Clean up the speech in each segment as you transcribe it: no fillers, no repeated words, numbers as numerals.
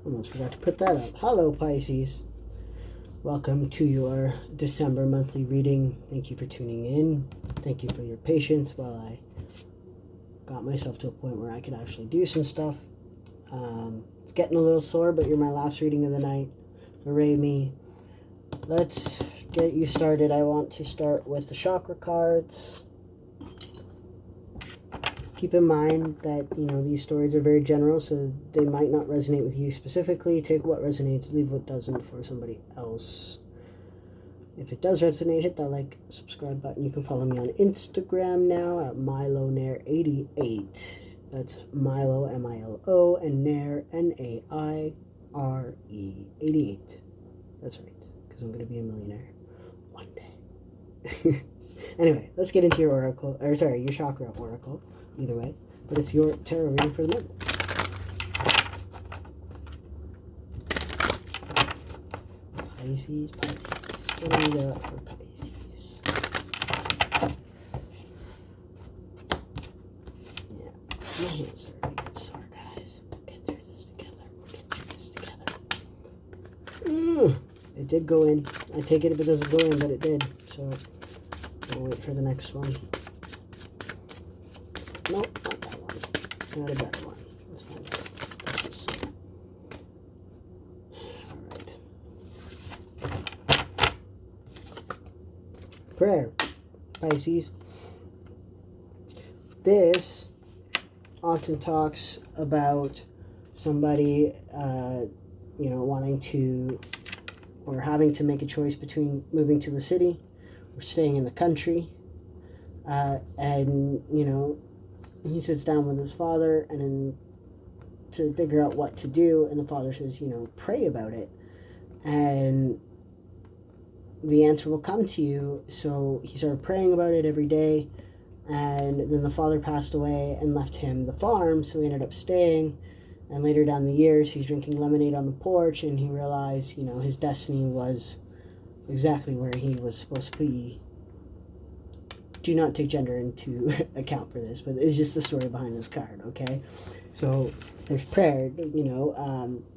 Almost forgot to put that up. Hello, Pisces. Welcome to your December monthly reading. Thank you for tuning in. Thank you for your patience while I got myself to a point where I could actually do some stuff. It's getting a little sore, but you're my last reading of the night. Hooray me. Let's get you started. I want to start with the chakra cards. Keep in mind that, these stories are very general, so they might not resonate with you specifically. Take what resonates, leave what doesn't for somebody else. If it does resonate, hit that like, subscribe button. You can follow me on Instagram now at MiloNair88. That's Milo, M-I-L-O, and Nair, N-A-I-R-E, 88. That's right, because I'm going to be a millionaire one day. Anyway, let's get into your your chakra oracle. Either way, but it's your tarot reading for the month. Pisces. What do we got for Pisces? Yeah, my hands are already get sore, guys. We'll get through this together. It did go in. I take it if it doesn't go in, but it did. So we'll wait for the next one. Nope, not that one. Not a better one. Let's find out. This is. Alright. Prayer. Pisces. This often talks about somebody, wanting to, or having to make a choice between moving to the city or staying in the country. He sits down with his father to figure out what to do, and the father says, pray about it, and the answer will come to you. So he started praying about it every day, and then the father passed away and left him the farm, so he ended up staying, and later down the years, he's drinking lemonade on the porch, and he realized, his destiny was exactly where he was supposed to be. Do not take gender into account for this, but it's just the story behind this card, okay? So there's prayer,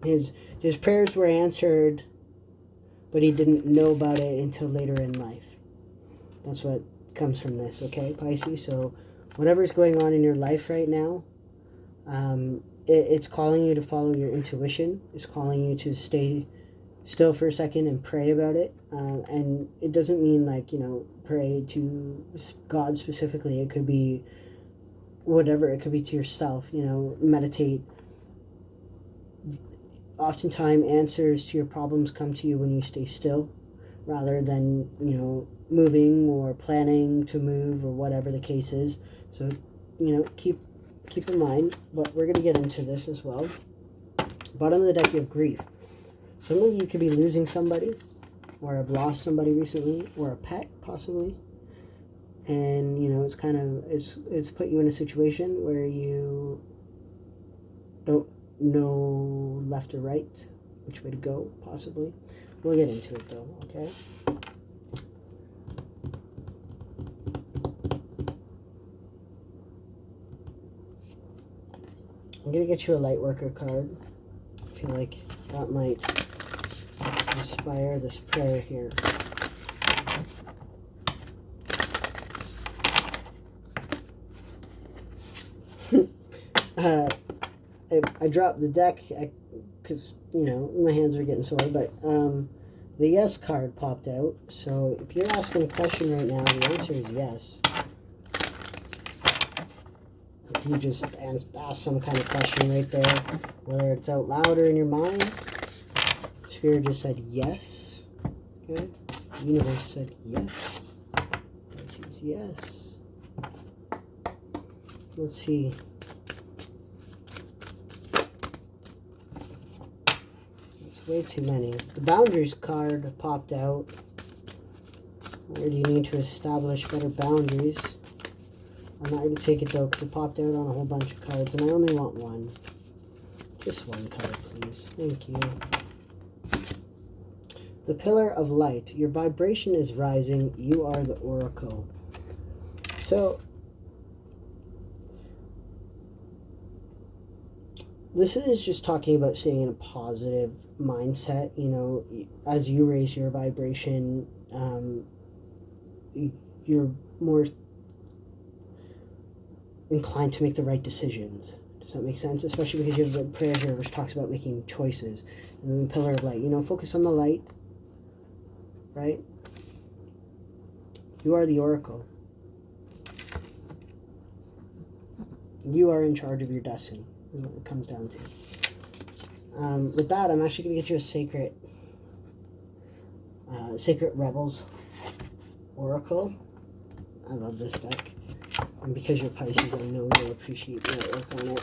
his prayers were answered, but he didn't know about it until later in life. That's what comes from this, okay, Pisces? So whatever's going on in your life right now, it's calling you to follow your intuition. It's calling you to stay still for a second and pray about it. And it doesn't mean pray to God specifically. It could be whatever. It could be to yourself, meditate. Oftentimes answers to your problems come to you when you stay still rather than, moving or planning to move or whatever the case is. So, keep in mind, but we're going to get into this as well. Bottom of the deck, you have grief. Some of you could be losing somebody, or have lost somebody recently, or a pet possibly, and it's put you in a situation where you don't know left or right, which way to go possibly. We'll get into it though, okay? I'm gonna get you a light worker card. I feel like that might inspire this prayer here. I dropped the deck because, my hands are getting sore, but the yes card popped out. So if you're asking a question right now, the answer is yes. If you just ask some kind of question right there, whether it's out loud or in your mind, Spirit just said yes. Okay? The universe said yes. Pisces, yes. Let's see. It's way too many. The boundaries card popped out. Where do you need to establish better boundaries? I'm not going to take it though because it popped out on a whole bunch of cards and I only want one. Just one card, please. Thank you. The Pillar of Light. Your vibration is rising. You are the Oracle. So, this is just talking about staying in a positive mindset. You know, as you raise your vibration, you're more inclined to make the right decisions. Does that make sense? Especially because you have the prayer here, which talks about making choices. And then the pillar of light. You know, focus on the light, right? You are the oracle. You are in charge of your destiny, is what it comes down to. With that, I'm actually going to get you a Sacred Rebels Oracle. I love this deck. And because you're Pisces, I know you'll appreciate the artwork on it.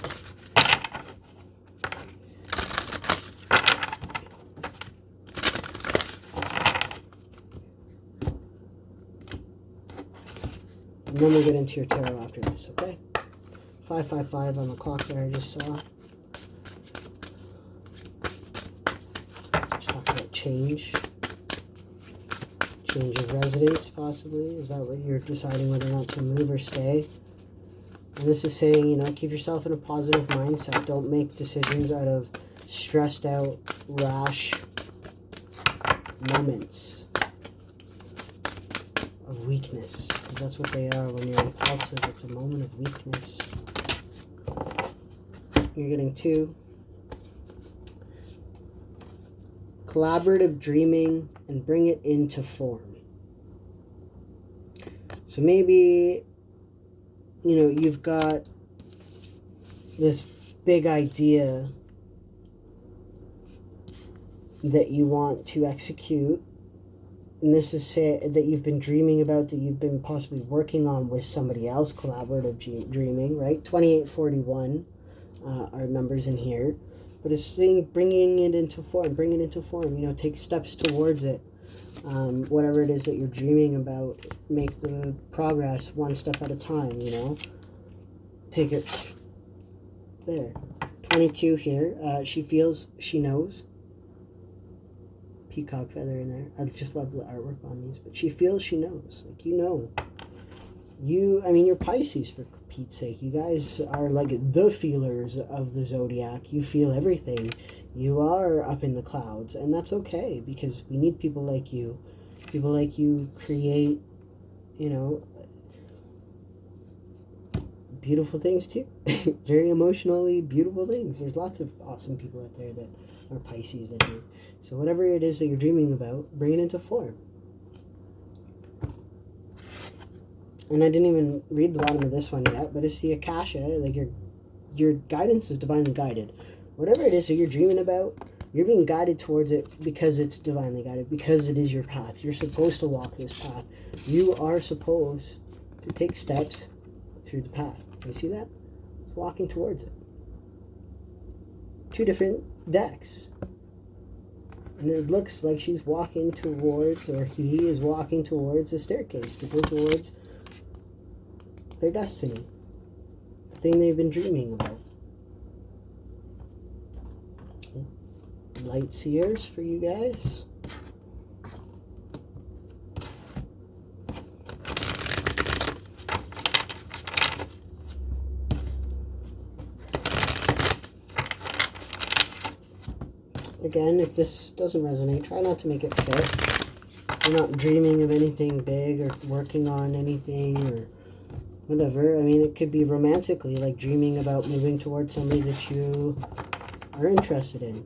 And then we'll get into your tarot after this, okay? 555 on the clock there I just saw. Just talk about change. Change of residence, possibly. Is that what you're deciding whether or not to move or stay? And this is saying, you know, keep yourself in a positive mindset. Don't make decisions out of stressed out, rash moments of weakness. Because that's what they are when you're impulsive. It's a moment of weakness. You're getting 2. Collaborative dreaming and bring it into form. So maybe, you know, you've got this big idea that you want to execute. And this is that you've been dreaming about, that you've been possibly working on with somebody else, collaborative dreaming, right? 2841 are numbers in here. But it's bringing it into form, you know, take steps towards it. Whatever it is that you're dreaming about, make the progress one step at a time, you know. Take it there. 22 here. She feels, she knows. Peacock feather in there. I just love the artwork on these. But she feels, she knows. Like, you know. I mean, you're Pisces, for Pete's sake. You guys are like the feelers of the zodiac. You feel everything. You are up in the clouds, and that's okay, because we need people like you. People like you create, you know, beautiful things too. Very emotionally beautiful things. There's lots of awesome people out there that are Pisces that do. So whatever it is that you're dreaming about, bring it into form. And I didn't even read the bottom of this one yet, but it's the Akasha. Like, your guidance is divinely guided. Whatever it is that you're dreaming about, you're being guided towards it because it's divinely guided, because it is your path. You're supposed to walk this path. You are supposed to take steps through the path. You see that? It's walking towards it. 2 different decks. And it looks like she's walking towards, or he is walking towards a staircase to go towards their destiny, the thing they've been dreaming about. Light seers for you guys. Again, if this doesn't resonate, try not to make it fit. You're not dreaming of anything big or working on anything or whatever. I mean, it could be romantically, like dreaming about moving towards somebody that you are interested in.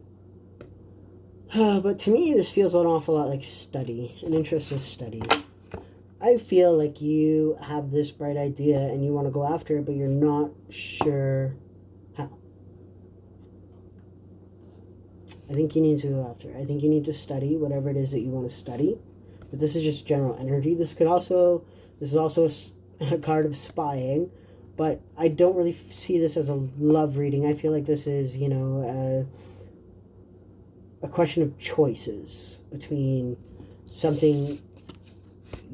But to me, this feels an awful lot like study, an interest of study. I feel like you have this bright idea and you want to go after it, but you're not sure how. I think you need to go after it. I think you need to study whatever it is that you want to study. But this is just general energy. This is also a card of spying, but I don't really see this as a love reading. I feel like this is, you know, a question of choices between something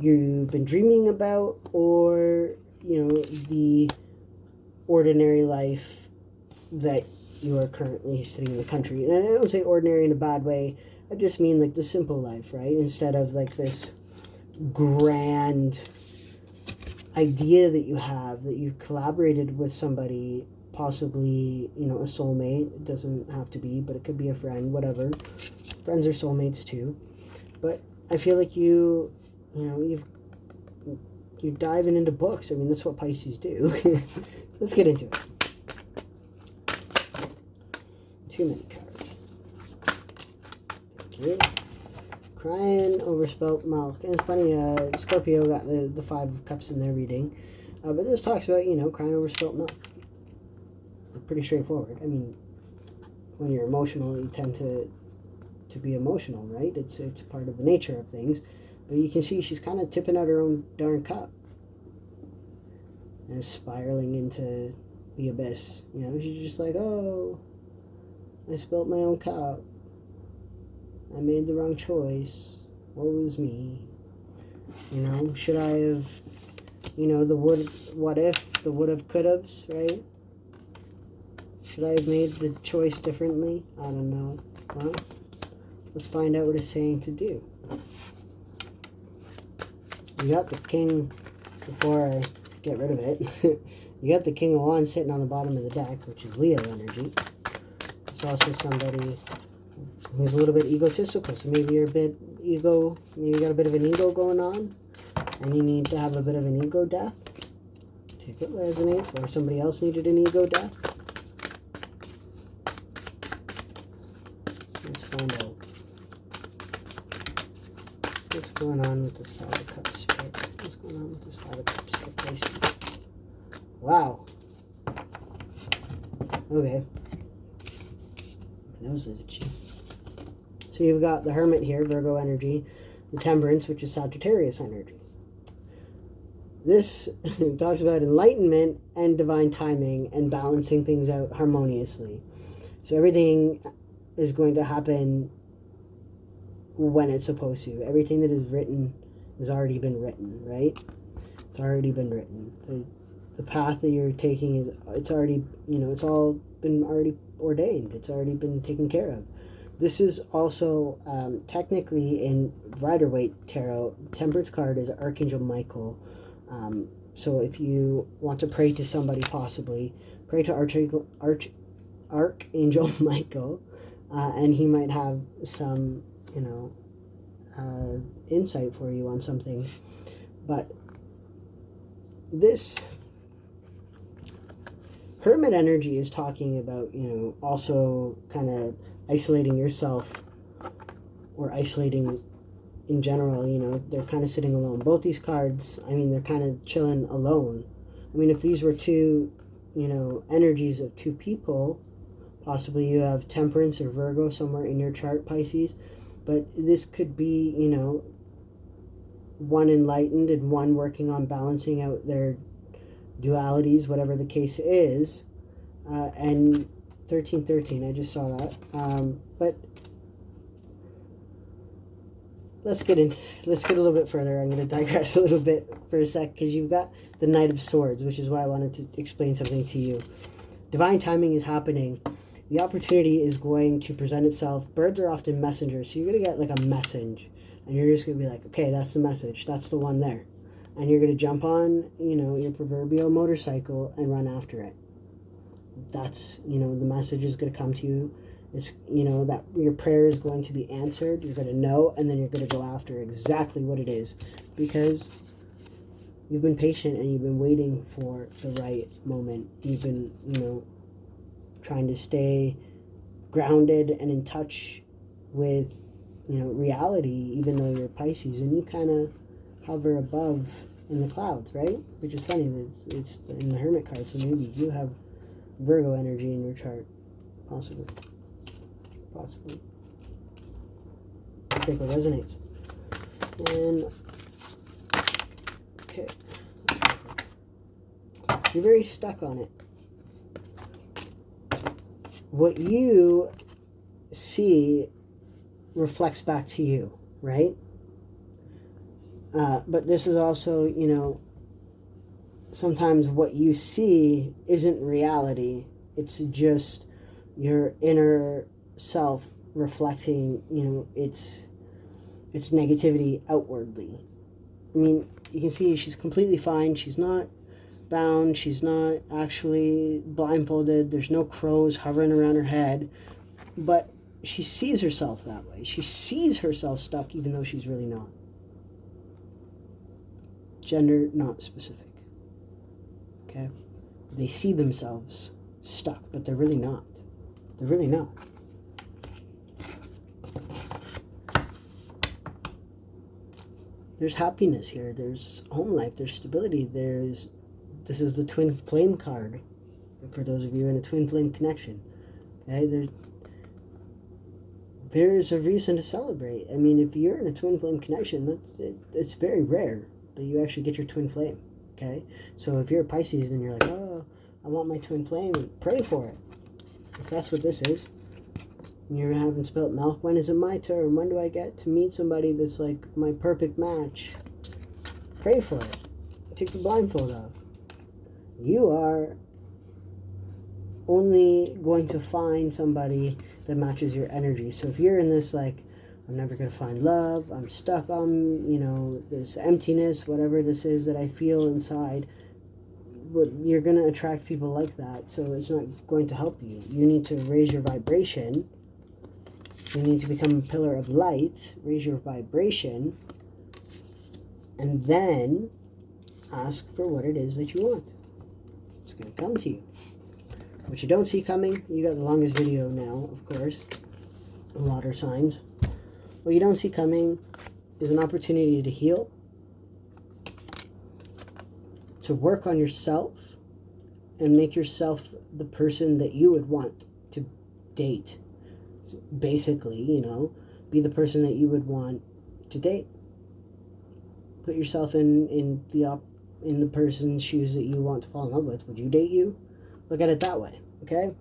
you've been dreaming about or, you know, the ordinary life that you are currently sitting in the country. And I don't say ordinary in a bad way. I just mean like the simple life, right? Instead of like this grand idea that you have, that you've collaborated with somebody, possibly, you know, a soulmate. It doesn't have to be, but it could be a friend, whatever. Friends are soulmates too. But I feel like you're diving into books. I mean, that's what Pisces do. Let's get into it. Too many cards. Thank you. Crying over spilt milk. And it's funny, Scorpio got the Five of Cups in their reading. But this talks about, you know, crying over spilt milk. Pretty straightforward. I mean, when you're emotional, you tend to be emotional, right? It's part of the nature of things. But you can see she's kind of tipping out her own darn cup. And spiraling into the abyss. You know, she's just like, oh, I spilled my own cup. I made the wrong choice. Woe was me. You know, should I have, you know, the what if, the would have, could have's, right? Should I have made the choice differently? I don't know. Well, let's find out what it's saying to do. You got the King, before I get rid of it, you got the King of Wands sitting on the bottom of the deck, which is Leo energy. It's also somebody who's a little bit egotistical, so maybe you're a bit maybe you got a bit of an ego going on, and you need to have a bit of an ego death. Take what resonates, or somebody else needed an ego death. Let's find out what's going on with this Five of Cups. Right? What's going on with this Five of Cups? Wow. Okay. My nose is itchy. So you've got the Hermit here, Virgo energy, the Temperance, which is Sagittarius energy. This talks about enlightenment and divine timing and balancing things out harmoniously. So everything is going to happen when it's supposed to. Everything that is written has already been written, right? It's already been written. The path that you're taking it's already, you know, it's all been already ordained. It's already been taken care of. This is also technically in Rider-Waite Tarot. The Temperance card is Archangel Michael. So if you want to pray to somebody, possibly pray to Archangel Michael, and he might have some, you know, insight for you on something. But this Hermit energy is talking about, you know, also kind of isolating yourself, or isolating in general. You know, they're kind of sitting alone. Both these cards, I mean, they're kind of chilling alone. I mean, if these were two, you know, energies of two people, possibly you have Temperance or Virgo somewhere in your chart, Pisces, but this could be, you know, one enlightened and one working on balancing out their dualities, whatever the case is. And 1313, I just saw that. But let's get a little bit further. I'm going to digress a little bit for a sec, because you've got the Knight of Swords, which is why I wanted to explain something to you. Divine timing is happening. The opportunity is going to present itself. Birds are often messengers, so you're going to get like a message, and you're just going to be like, okay, that's the message. That's the one there. And you're going to jump on, you know, your proverbial motorcycle and run after it. That's, you know, the message is going to come to you. It's, you know, that your prayer is going to be answered. You're going to know, and then you're going to go after exactly what it is, because you've been patient and you've been waiting for the right moment. You've been, you know, trying to stay grounded and in touch with, you know, reality, even though you're Pisces, and you kind of hover above in the clouds, right? Which is funny, it's in the Hermit card, so maybe you have Virgo energy in your chart, possibly. Take what resonates. And okay, you're very stuck on it. What you see reflects back to you, right? But this is also, you know, sometimes what you see isn't reality. It's just your inner self reflecting, you know, its negativity outwardly. I mean, you can see she's completely fine. She's not bound. She's not actually blindfolded. There's no crows hovering around her head. But she sees herself that way. She sees herself stuck even though she's really not. Gender not specific. Okay? They see themselves stuck, but they're really not. They're really not. There's happiness here. There's home life. There's stability. This is the twin flame card. For those of you in a twin flame connection. Okay? There's a reason to celebrate. I mean, if you're in a twin flame connection, it's very rare that you actually get your twin flame. Okay? So if you're a Pisces and you're like, oh, I want my twin flame, pray for it. If that's what this is. And you haven't spilt milk, when is it my turn? When do I get to meet somebody that's like my perfect match? Pray for it. Take the blindfold off. You are only going to find somebody that matches your energy. So if you're in this like, I'm never going to find love, I'm stuck on, this emptiness, whatever this is that I feel inside, but you're going to attract people like that. So it's not going to help you. You need to raise your vibration. You need to become a pillar of light, raise your vibration, and then ask for what it is that you want. It's going to come to you. What you don't see coming, you got the longest video now, of course, water signs. What you don't see coming is an opportunity to heal, to work on yourself, and make yourself the person that you would want to date. So basically, be the person that you would want to date. Put yourself in the person's shoes that you want to fall in love with. Would you date you? Look at it that way, okay?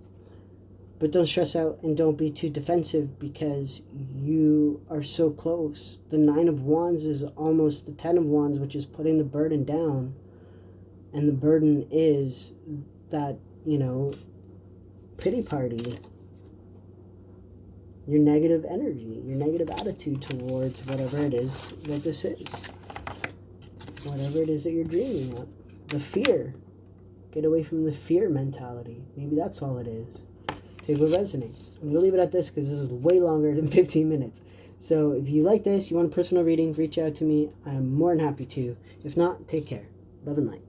But don't stress out and don't be too defensive because you are so close. The 9 of Wands is almost the 10 of Wands, which is putting the burden down. And the burden is that, pity party. Your negative energy, your negative attitude towards whatever it is that this is. Whatever it is that you're dreaming of. The fear. Get away from the fear mentality. Maybe that's all it is. Take what resonates. I'm going to leave it at this because this is way longer than 15 minutes. So if you like this, you want a personal reading, reach out to me. I'm more than happy to. If not, take care. Love and light.